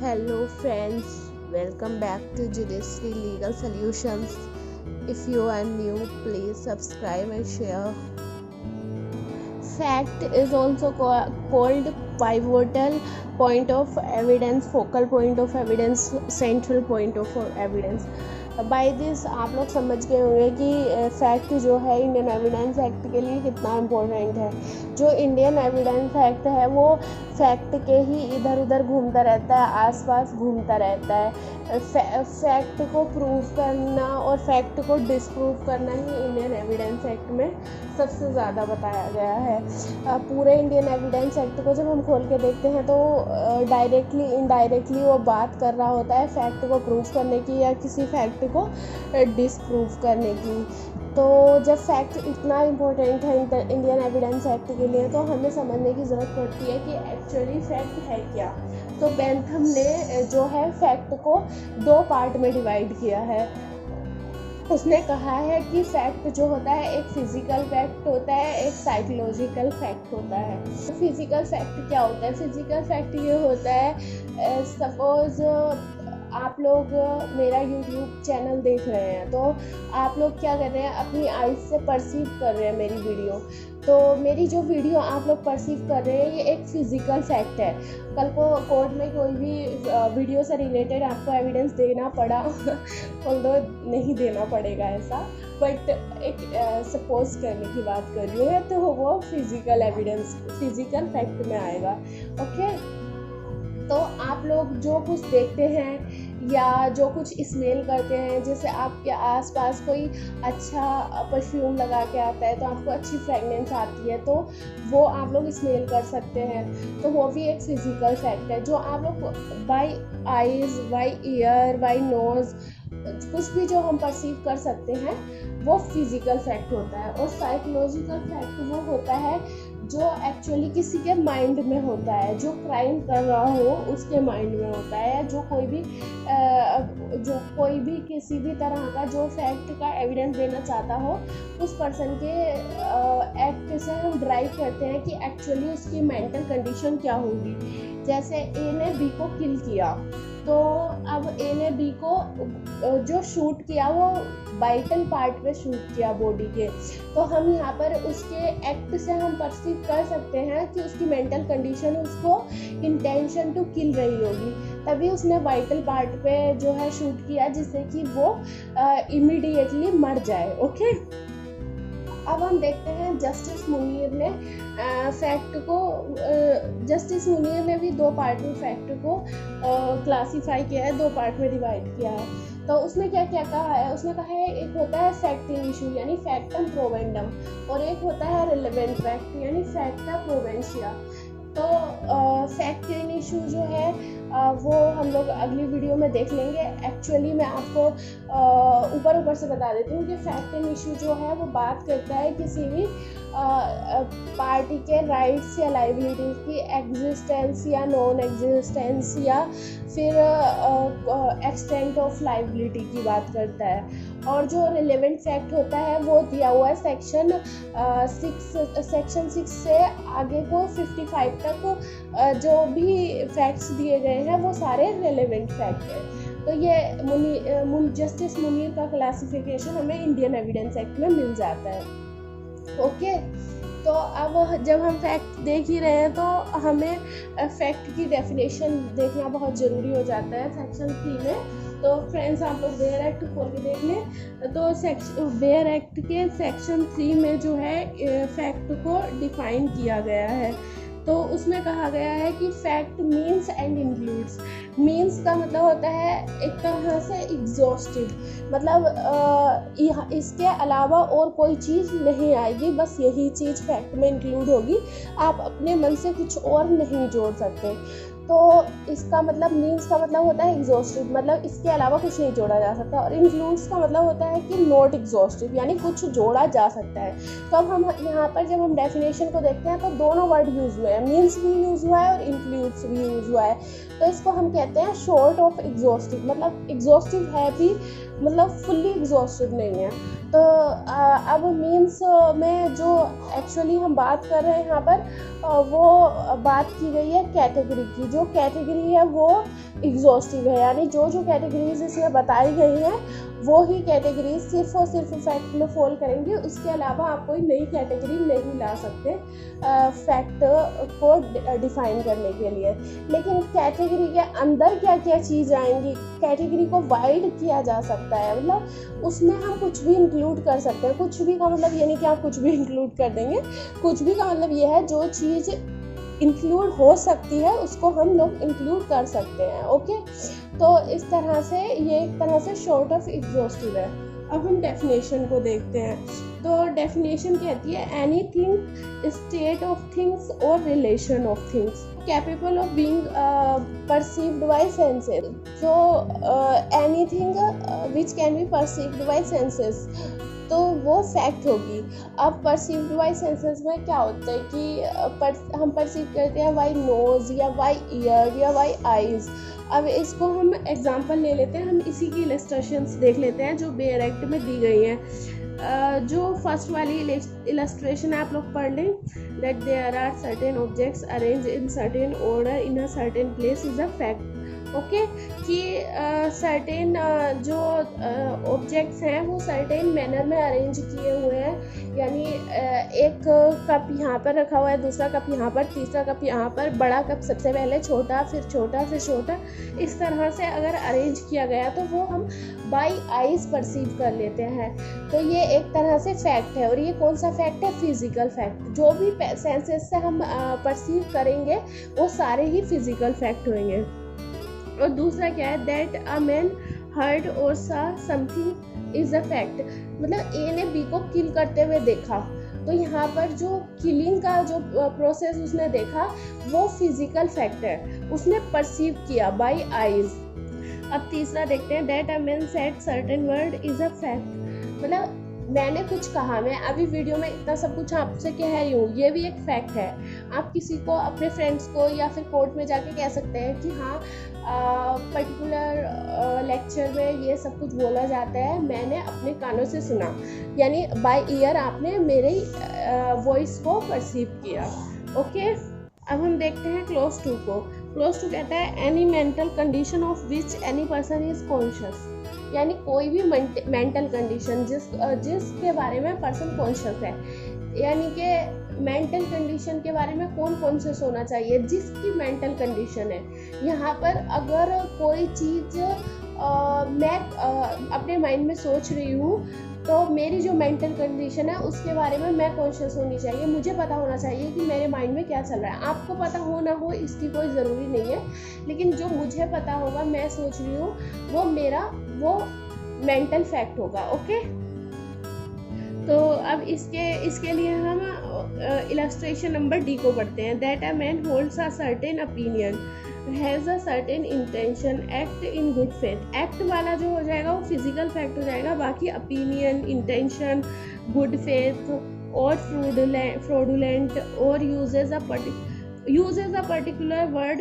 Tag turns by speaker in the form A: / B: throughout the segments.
A: Hello friends, welcome back to Judiciary Legal Solutions. If you are new, please subscribe and share. Fact is also called pivotal point of evidence, focal point of evidence, central point of evidence. By this आप लोग समझ गए होंगे कि fact जो है Indian evidence act के लिए कितना इम्पोर्टेंट है। जो इंडियन एविडेंस एक्ट है वो फैक्ट के ही इधर उधर घूमता रहता है, आसपास घूमता रहता है। फैक्ट को प्रूव करना और फैक्ट को डिसप्रूव करना ही इंडियन एविडेंस एक्ट में सबसे ज़्यादा बताया गया है। पूरे इंडियन एविडेंस एक्ट को जब हम खोल के देखते हैं तो डायरेक्टली इनडायरेक्टली वो बात कर रहा होता है फैक्ट को प्रूव करने की या किसी फैक्ट को डिसप्रूव करने की। तो जब फैक्ट इतना इम्पोर्टेंट है इंडियन एविडेंस एक्ट के लिए तो हमें समझने की ज़रूरत पड़ती है कि एक्चुअली फैक्ट है क्या। तो बेंथम ने जो है फैक्ट को दो पार्ट में डिवाइड किया है। उसने कहा है कि फैक्ट जो होता है एक फिजिकल फैक्ट होता है, एक साइकोलॉजिकल फैक्ट होता है। तो फिजिकल फैक्ट क्या होता है? फिजिकल फैक्ट ये होता है, सपोज आप लोग मेरा यूट्यूब चैनल देख रहे हैं तो आप लोग क्या कर रहे हैं, अपनी आइज़ से परसीव कर रहे हैं मेरी वीडियो। तो मेरी जो वीडियो आप लोग परसीव कर रहे हैं ये एक फिजिकल फैक्ट है। कल को कोर्ट में कोई भी वीडियो से रिलेटेड आपको एविडेंस देना पड़ा ऑल्दो नहीं देना पड़ेगा ऐसा, बट एक सपोज करने की बात कर रही हूँ, तो वो फिजिकल एविडेंस फिजिकल फैक्ट में आएगा। ओके, तो आप लोग जो कुछ देखते हैं या जो कुछ स्मेल करते हैं, जैसे आपके आसपास कोई अच्छा परफ्यूम लगा के आता है तो आपको अच्छी फ्रेगनेंस आती है, तो वो आप लोग स्मेल कर सकते हैं, तो वो भी एक फिजिकल फैक्ट है। जो आप लोग by eyes, by ear, by nose कुछ भी जो हम परसीव कर सकते हैं वो फिजिकल फैक्ट होता है। और साइकोलॉजिकल फैक्ट वो होता है जो एक्चुअली किसी के माइंड में होता है, जो क्राइम कर रहा हो उसके माइंड में होता है, या जो कोई भी किसी भी तरह का जो फैक्ट का एविडेंस देना चाहता हो उस पर्सन के एक्ट से हम ड्राइव करते हैं कि एक्चुअली उसकी मेंटल कंडीशन क्या होगी। जैसे ए ने बी को किल किया, तो अब ए ने बी को जो शूट किया वो वाइटल पार्ट पे शूट किया बॉडी के, तो हम यहाँ पर उसके एक्ट से हम परसीव कर सकते हैं कि उसकी मेंटल कंडीशन उसको इंटेंशन टू किल रही होगी, तभी उसने वाइटल पार्ट पे जो है शूट किया जिससे कि वो इमीडिएटली मर जाए। ओके, अब हम देखते हैं जस्टिस मुनीर ने फैक्ट को जस्टिस मुनीर ने भी दो पार्ट में फैक्ट को क्लासीफाई किया है, दो पार्ट में डिवाइड किया है। तो उसने क्या क्या कहा है? उसने कहा है एक होता है फैक्ट इन इशू यानी फैक्टम प्रोवेंडम, और एक होता है रिलेवेंट फैक्ट यानी फैक्टा प्रोवेंशिया। तो फैक्ट इन इशू जो है वो हम लोग अगली वीडियो में देख लेंगे। एक्चुअली मैं आपको ऊपर से बता देती हूँ कि फैक्ट इन इशू जो है वो बात करता है किसी भी पार्टी के राइट्स या लाइबिलिटीज़ की एग्जिस्टेंस या नॉन एग्जिस्टेंस या फिर एक्सटेंट ऑफ लाइबिलिटी की बात करता है। और जो रिलेवेंट फैक्ट होता है वो दिया हुआ है सेक्शन 6 से आगे को 55 तक जो भी फैक्ट्स दिए गए हैं वो सारे रिलेवेंट फैक्ट हैं। तो ये जस्टिस मुनीर का क्लासिफिकेशन हमें इंडियन एविडेंस एक्ट में मिल जाता है। ओके, तो अब जब हम फैक्ट देख ही रहे हैं तो हमें फैक्ट की डेफिनेशन देखना बहुत ज़रूरी हो जाता है सेक्शन 3 में। तो फ्रेंड्स आप लोग बेयर एक्ट खोल के देख लें, तो बेयर एक्ट के सेक्शन 3 में जो है फैक्ट को डिफाइन किया गया है। तो उसमें कहा गया है कि fact means and includes. Means का मतलब होता है एक तरह से एग्जॉस्टिव, मतलब इसके अलावा और कोई चीज़ नहीं आएगी, बस यही चीज़ फैक्ट में इंक्लूड होगी, आप अपने मन से कुछ और नहीं जोड़ सकते। तो इसका मतलब मीन्स का मतलब होता है एग्जॉस्टिव, मतलब इसके अलावा कुछ नहीं जोड़ा जा सकता, और इंक्लूड्स का मतलब होता है कि नॉट एग्जॉस्टिव यानी कुछ जोड़ा जा सकता है। तो अब हम यहाँ पर जब हम डेफिनेशन को देखते हैं तो दोनों वर्ड यूज़ हुए हैं, मीन्स भी यूज़ हुआ है और इंक्लूड्स भी यूज़ हुआ है। तो इसको हम कहते हैं शॉर्ट ऑफ एग्जॉस्टिव, मतलब एग्जॉस्टिव है भी, मतलब फुल्ली एग्जॉस्टिव नहीं है। तो अब मीन्स में जो एक्चुअली हम बात कर रहे हैं यहाँ पर वो बात की गई है कैटेगरी की। जो कैटेगरी है वो एग्जॉस्टिव है, यानी जो जो कैटेगरीज इसमें बताई गई हैं वो ही कैटेगरीज सिर्फ और सिर्फ फैक्ट में फॉल करेंगे। उसके अलावा आप कोई नई कैटेगरी नहीं ला सकते फैक्ट को डिफाइन करने के लिए। लेकिन कैटेगरी के अंदर क्या क्या चीज़ आएंगी, कैटेगरी को वाइड किया जा सकता है, मतलब उसमें हम कुछ भी इंक्लूड कर सकते हैं। कुछ भी का मतलब ये नहीं कि आप कुछ भी इंक्लूड कर देंगे, कुछ भी का मतलब ये है जो चीज़ इंक्लूड हो सकती है उसको हम लोग इंक्लूड कर सकते हैं। ओके, तो इस तरह से ये एक तरह से शॉर्ट ऑफ एग्जॉस्टिव है। अब हम डेफिनेशन को देखते हैं। तो डेफिनेशन कहती है एनीथिंग, स्टेट ऑफ थिंग्स और relation of things capable of being perceived bye senses. So anything which can be perceived bye senses, तो वो फैक्ट होगी। अब परसीव्ड बाय सेंसेस में क्या होता है कि हम परसीव करते हैं बाय नोज या बाय ईयर या बाय आईज। अब इसको हम एग्जांपल ले लेते हैं, हम इसी की इलस्ट्रेशंस देख लेते हैं जो बेयर एक्ट में दी गई हैं। जो फर्स्ट वाली इलस्ट्रेशन है आप लोग पढ़ लें, that there are certain objects arrange in certain order in a certain place is a fact. Okay, कि सर्टेन जो ऑब्जेक्ट्स हैं वो सर्टेन मैनर में अरेंज किए हुए हैं, यानी एक कप यहाँ पर रखा हुआ है, दूसरा कप यहाँ पर, तीसरा कप यहाँ पर, बड़ा कप सबसे पहले, छोटा फिर छोटा फिर छोटा, इस तरह से अगर अरेंज किया गया तो वो हम बाई आइज परसीव कर लेते हैं। तो ये एक तरह से फैक्ट है। और ये कौन सा फैक्ट है? Physical fact. जो भी सेंसेस से हम परसीव करेंगे वो सारे ही फिजिकल फैक्ट होंगे। और दूसरा क्या है? दैट अ मैन हर्ड और सा समथिंग इज अ फैक्ट, मतलब ए ने बी को किल करते हुए देखा, तो यहाँ पर जो किलिंग का जो प्रोसेस उसने देखा वो फिजिकल फैक्ट है, उसने परसीव किया बाय आईज। अब तीसरा देखते हैं, that a man said certain word is a fact, मतलब मैंने कुछ कहा, मैं अभी वीडियो में इतना सब कुछ आपसे कह रही हूँ, ये भी एक फैक्ट है। आप किसी को, अपने फ्रेंड्स को या फिर कोर्ट में जाके कह सकते हैं कि हाँ पर्टिकुलर लेक्चर में ये सब कुछ बोला जाता है, मैंने अपने कानों से सुना, यानी बाय ईयर आपने मेरे वॉइस को परसीव किया। ओके, अब हम देखते हैं क्लोज टू को। क्लोज टू कहता है any mental condition of which any person is conscious, यानी कोई भी मेंटल कंडीशन जिसके बारे में पर्सन कॉन्शियस है, यानी कि मेंटल कंडीशन के बारे में कौन कॉन्शियस होना चाहिए? जिसकी मेंटल कंडीशन है। यहाँ पर अगर कोई चीज़ मैं अपने माइंड में सोच रही हूँ तो मेरी जो मेंटल कंडीशन है उसके बारे में मैं कॉन्शियस होनी चाहिए, मुझे पता होना चाहिए कि मेरे माइंड में क्या चल रहा है। आपको पता हो ना हो इसकी कोई ज़रूरी नहीं है, लेकिन जो मुझे पता होगा, मैं सोच रही हूँ, वो मेंटल फैक्ट होगा। ओके, तो अब इसके लिए हम इलस्ट्रेशन नंबर डी को पढ़ते हैं। That a man holds a certain opinion, has a certain intention, act in good faith. Act वाला जो हो जाएगा वो फिजिकल फैक्ट हो जाएगा, बाकी ओपिनियन, इंटेंशन, गुड फेथ और फ्रॉडुलेंट और usage a particular word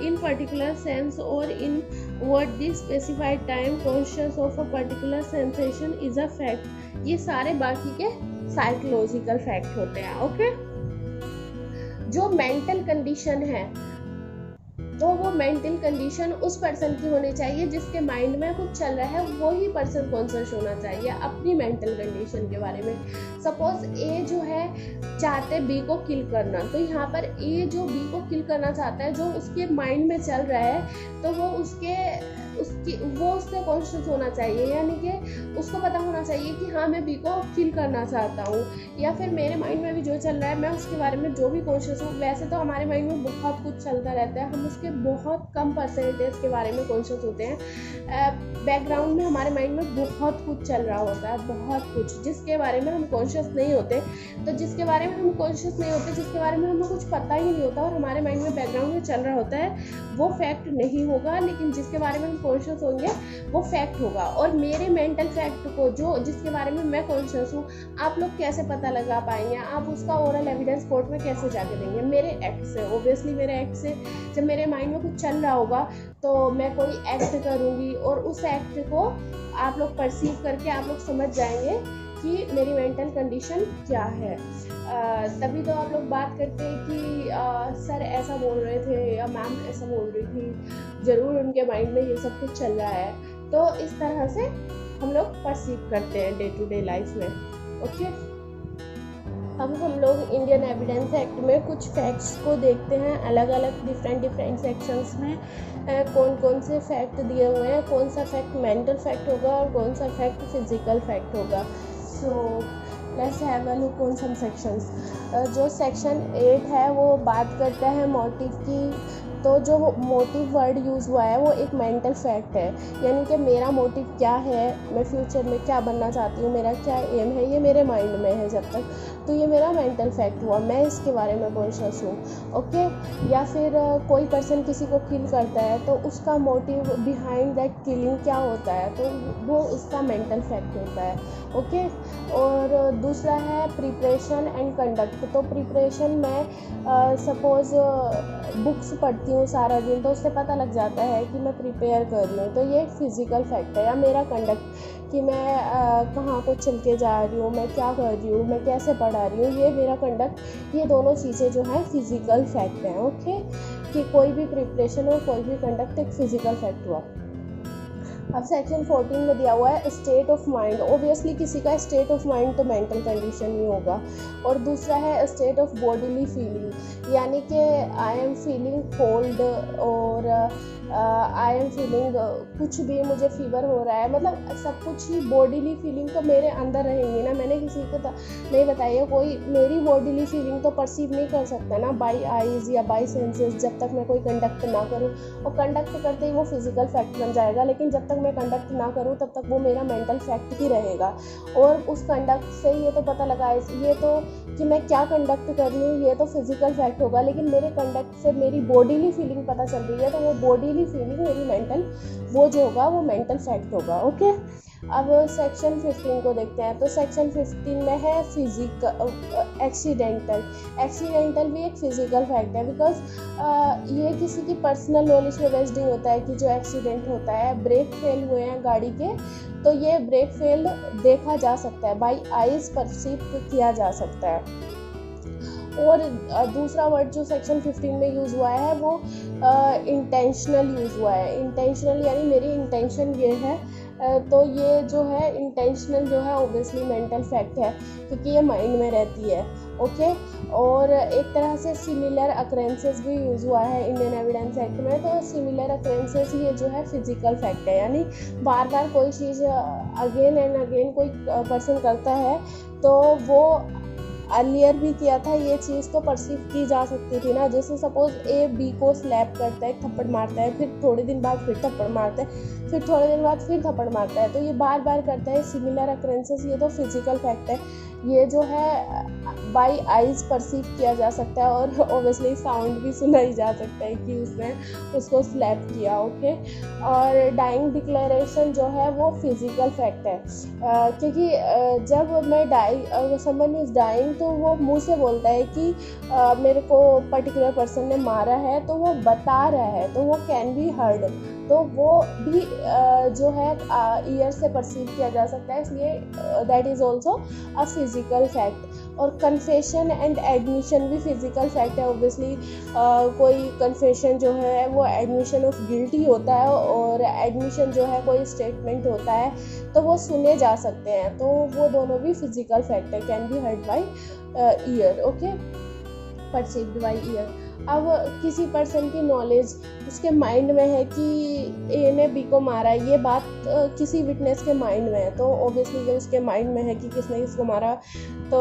A: in particular sense or in what this specified time conscious of a particular sensation is a fact। ये सारे बाकी के साइकोलॉजिकल फैक्ट होते हैं। ओके, जो मेंटल कंडीशन है तो वो मेंटल कंडीशन उस पर्सन की होनी चाहिए जिसके माइंड में कुछ चल रहा है, वो ही पर्सन कॉन्शियस होना चाहिए अपनी मेंटल कंडीशन के बारे में। सपोज ए जो है चाहते बी को किल करना, तो यहाँ पर ए जो बी को किल करना चाहता है, जो उसके माइंड में चल रहा है, तो वो उससे कॉन्शियस होना चाहिए, यानी कि उसको पता होना चाहिए कि हाँ मैं बी को किल करना चाहता हूँ, या फिर मेरे माइंड में भी जो चल रहा है मैं उसके बारे में जो भी कॉन्शियस हूँ। वैसे तो हमारे माइंड में बहुत कुछ चलता रहता है, हम उसके बहुत कम परसेंटेज के बारे में कॉन्शियस होते हैं। बैकग्राउंड में हमारे माइंड में बहुत कुछ चल रहा होता है, बहुत कुछ जिसके बारे में हम कॉन्शियस नहीं होते। तो जिसके बारे में हम कॉन्शियस नहीं होते, जिसके बारे में हमें कुछ पता ही नहीं होता और हमारे माइंड में बैकग्राउंड में चल रहा होता है, वो फैक्ट नहीं होगा। लेकिन जिसके बारे में हम कॉन्शियस होंगे वो फैक्ट होगा। और मेरे मेंटल फैक्ट को जिसके बारे में मैं कॉन्शियस हूँ, आप लोग कैसे पता लगा पाएंगे? आप उसका ओरल एविडेंस कोर्ट में कैसे जाके देंगे? मेरे एक्ट से, ऑब्वियसली मेरे एक्ट से। जब मेरे माइंड में कुछ चल रहा होगा तो मैं कोई एक्ट करूँगी और उस एक्ट को आप लोग परसीव करके आप लोग समझ जाएंगे कि मेरी मेंटल कंडीशन क्या है। तभी तो आप लोग बात करते हैं कि सर ऐसा बोल रहे थे या मैम ऐसा बोल रही थी, ज़रूर उनके माइंड में ये सब कुछ चल रहा है। तो इस तरह से हम लोग परसीव करते हैं डे टू डे लाइफ में। ओके, अब हम लोग इंडियन एविडेंस एक्ट में कुछ फैक्ट्स को देखते हैं, अलग अलग डिफरेंट सेक्शंस में कौन कौन से फैक्ट दिए हुए हैं, कौन सा फैक्ट मेंटल फैक्ट होगा और कौन सा फैक्ट फिजिकल फैक्ट होगा। So let's have a look on some sections. जो सेक्शन 8 है वो बात करता है मोटिव की। तो जो मोटिव वर्ड यूज़ हुआ है वो एक मेंटल फैक्ट है, यानी कि मेरा मोटिव क्या है, मैं फ्यूचर में क्या बनना चाहती हूँ, मेरा क्या एम है, ये मेरे माइंड में है जब तक, तो ये मेरा मेंटल फैक्ट हुआ, मैं इसके बारे में कॉन्शियस हूँ। ओके, या फिर कोई पर्सन किसी को किल करता है तो उसका मोटिव बिहाइंड दैट किलिंग क्या होता है, तो वो उसका मेंटल फैक्ट होता है। ओके, और दूसरा है प्रिपरेशन एंड कंडक्ट। तो प्रिपरेशन में सपोज़ बुक्स पढ़ती हूँ सारा दिन, तो उससे पता लग जाता है कि मैं प्रिपेयर कर रही हूँ, तो ये फिज़िकल फैक्ट है। या मेरा कंडक्ट कि मैं कहाँ को चल के जा रही हूँ, मैं क्या कर रही हूँ, मैं कैसे पढ़ा रही हूँ, ये मेरा कंडक्ट, ये दोनों चीज़ें जो हैं फिज़िकल फैक्ट हैं। ओके, कि कोई भी प्रिपरेशन और कोई भी कंडक्ट एक फिज़िकल फैक्ट हुआ। अब सेक्शन 14 में दिया हुआ है स्टेट ऑफ माइंड। ओबियसली किसी का स्टेट ऑफ माइंड तो मेंटल कंडीशन ही होगा। और दूसरा है स्टेट ऑफ बॉडीली फीलिंग, यानी कि आई एम फीलिंग कोल्ड और आई एम फीलिंग कुछ भी, मुझे फीवर हो रहा है, मतलब सब कुछ ही बॉडीली फीलिंग तो मेरे अंदर रहेंगी ना। मैंने किसी को नहीं बताई है, कोई मेरी बॉडीली फीलिंग तो परसीव नहीं कर सकता ना बाई आईज या बाई सेंसेस, जब तक मैं कोई कंडक्ट ना करूँ। और कंडक्ट करते ही वो फिजिकल फैक्ट बन जाएगा, लेकिन जब तक मैं कंडक्ट ना करूँ तब तक वो मेरा मेंटल फैक्ट ही रहेगा। और उस कंडक्ट से ये तो पता लगा, ये तो कि मैं क्या कंडक्ट कर रही हूँ ये तो फिजिकल फैक्ट होगा, लेकिन मेरे कंडक्ट से मेरी बॉडीली फीलिंग पता चल रही है, तो वो बॉडीली फीलिंग मेरी मेंटल, वो जो होगा वो मेंटल फैक्ट होगा। ओके, अब सेक्शन 15 को देखते हैं। तो सेक्शन 15 में है फिजिकल एक्सीडेंटल भी एक फिजिकल फैक्ट है, बिकॉज ये किसी की पर्सनल नॉलेज पे बेस्ड नहीं होता है कि जो एक्सीडेंट होता है, ब्रेक फेल हुए हैं गाड़ी के, तो ये ब्रेक फेल देखा जा सकता है, बाई आइज परसीव किया जा सकता है। और दूसरा वर्ड जो सेक्शन 15 में यूज़ हुआ है वो इंटेंशनल यूज़ हुआ है। इंटेंशनल यानी मेरी इंटेंशन ये है, तो ये जो है इंटेंशनल जो है ओबियसली मेंटल फैक्ट है, क्योंकि ये माइंड में रहती है। ओके, और एक तरह से सिमिलर अक्रेंसेस भी यूज़ हुआ है इंडियन एविडेंस एक्ट में। तो सिमिलर अक्रेंसेस ये जो है फिजिकल फैक्ट है, यानी बार बार कोई चीज़ अगेन एंड अगेन कोई पर्सन करता है, तो वो अर्लियर भी किया था, ये चीज़ तो परसीव की जा सकती थी ना। जैसे सपोज ए बी को स्लैप करता है, थप्पड़ मारता है, फिर थोड़े दिन बाद फिर थप्पड़ मारता है, फिर थोड़े दिन बाद फिर थप्पड़ मारता है, तो ये बार बार करता है। सिमिलर अक्रेंसेस ये तो फिजिकल फैक्ट है, ये जो है बाई आइज परसीव किया जा सकता है, और ओबियसली साउंड भी सुना ही जा सकता है कि उसने उसको स्लैप किया। ओके, और डाइंग डिक्लेरेशन जो है वो फिजिकल फैक्ट है, क्योंकि जब मैं समवन इज डाइंग तो वो मुंह से बोलता है कि मेरे को पर्टिकुलर पर्सन ने मारा है, तो वो बता रहा है, तो वो कैन बी हर्ड, तो वो भी जो है ईयर से परसीव किया जा सकता है, इसलिए that is also a physical fact. और कन्फेशन एंड एडमिशन भी फिजिकल फैक्ट है। ऑब्वियसली कोई कन्फेशन जो है वो एडमिशन ऑफ गिल्टी होता है, और एडमिशन जो है कोई स्टेटमेंट होता है, तो वो सुने जा सकते हैं, तो वो दोनों भी फिजिकल फैक्ट है, can be heard by year. Okay, perceived by year. अब किसी पर्सन की नॉलेज उसके माइंड में है कि ए ने बी को मारा, ये बात किसी विटनेस के माइंड में है, तो ऑब्वियसली जब उसके माइंड में है कि किसने किसको मारा, तो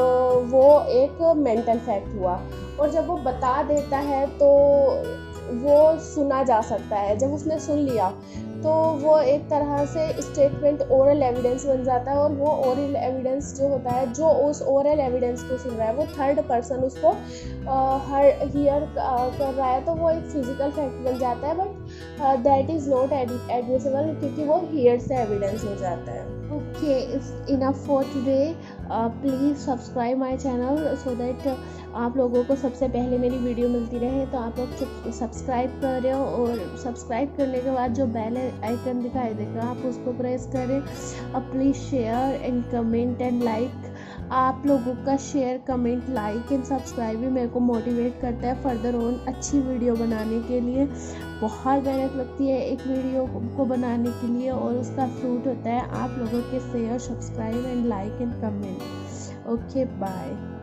A: वो एक मेंटल फैक्ट हुआ। और जब वो बता देता है तो वो सुना जा सकता है, जब उसने सुन लिया तो वो एक तरह से स्टेटमेंट ओरल एविडेंस बन जाता है, और वो ओरल एविडेंस जो होता है, जो उस ओरल एविडेंस को सुन रहा है वो थर्ड पर्सन उसको हियर कर रहा है, तो वो एक फिजिकल फैक्ट बन जाता है, but that is not admissible, क्योंकि वो हियर से एविडेंस हो जाता है। Okay, it's enough for today. Please subscribe my channel so that आप लोगों को सबसे पहले मेरी वीडियो मिलती रहे तो आप लोग सब्सक्राइब करें, और सब्सक्राइब करने के बाद जो बेल आइकन दिखाई देगा आप उसको प्रेस करें। अब please share and comment and like. आप लोगों का share, comment, like and subscribe भी मेरे को मोटिवेट करता है फर्दर ऑन अच्छी वीडियो बनाने के लिए। बहुत मेहनत लगती है एक वीडियो को बनाने के लिए, और उसका फ्रूट होता है आप लोगों के share, subscribe and like and comment. Okay, bye.